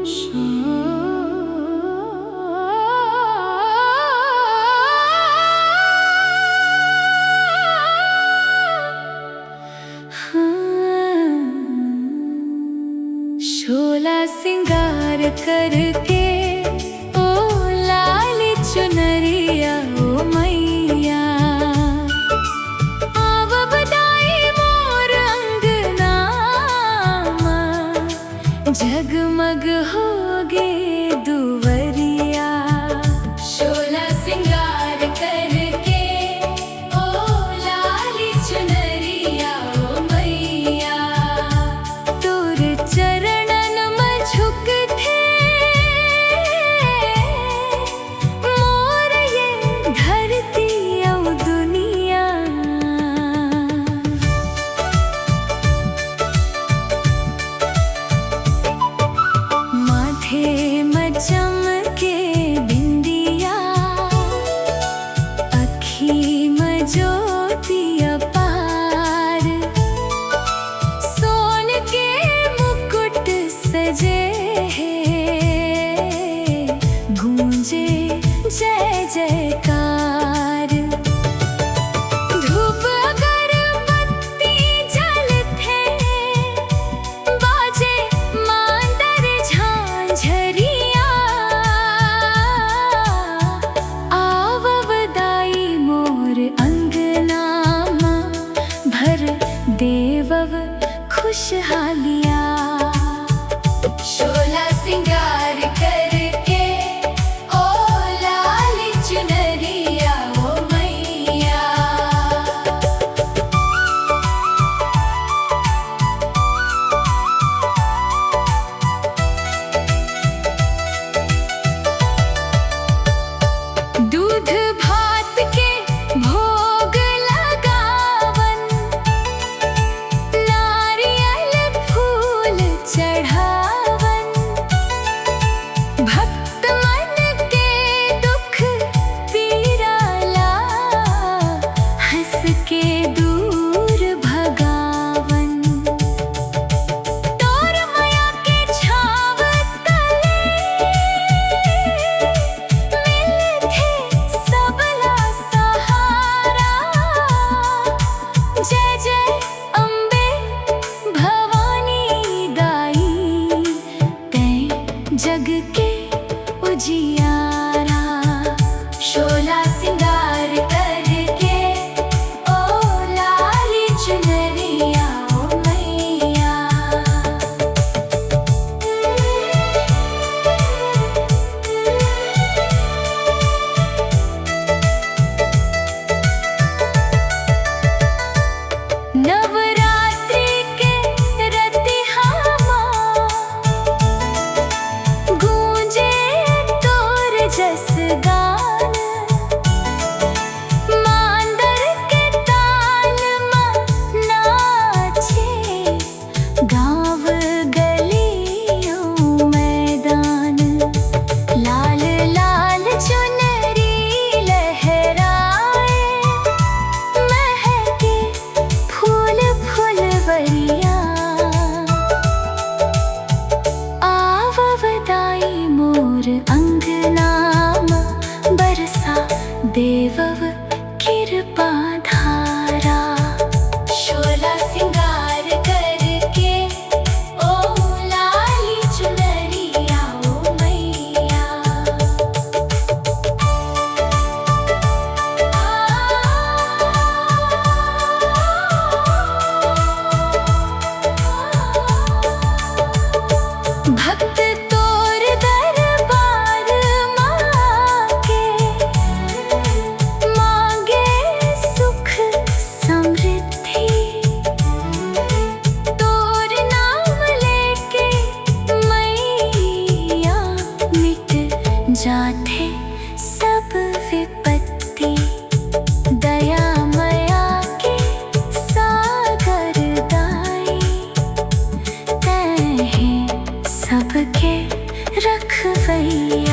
शोला सिंगार करके ओ लाल चुनरिया ओ मैया, आव बधाई मोर अंगना जगमग होगे दुवरिया। शोला सिंगार करके ओ लाल चुनरिया ओ मैया, तोर चरणन में झुक थे मोर ये धरती औ दुनिया। माथे में चमके बिंदिया, अखी में ज्योति अपार, सोन के मुकुट सजे गूंजे जय जयकार। धूप अगरबत्ती जलते बाजे मांदर झांझरिया, आव बधाई मोर अंगना भर देवव खुशहालिया। शोला सिंगार करके ओ लाल चुनरिया ओ मैया, दूध भात के भोग लगावन, नारियल फूल चढ़ावन, भक्त मन के दुख पीराला हंस के दूर भगावन। तोर माया के छाव तले मिलथे सबला सहारा। जय जय अम्बे भवानी दाई, तैं जग के उजियारा। शोला सिंगार करके ओ लाल चुनरिया ओ मैया, नवरात्रि के रतिहामा गूंजे तोर जस गान। मांदर के ताल में नाचे गाँव गलियों मैदान। लाल लाल चुनरी लहराए महके फूल फुलवरिया, आव बधाई मोर अंगना बरसा देवव कृपा धारा। शोला सिंगार करके ओ लाल चुनरिया ओ मैया, भक्त तोर दरबार माके मांगे सुख समृद्धि। तोर नाम लेके मैया मिट जाते सब विपत्ति। दया मया के सागर दाई, तैं सबके रखवैया।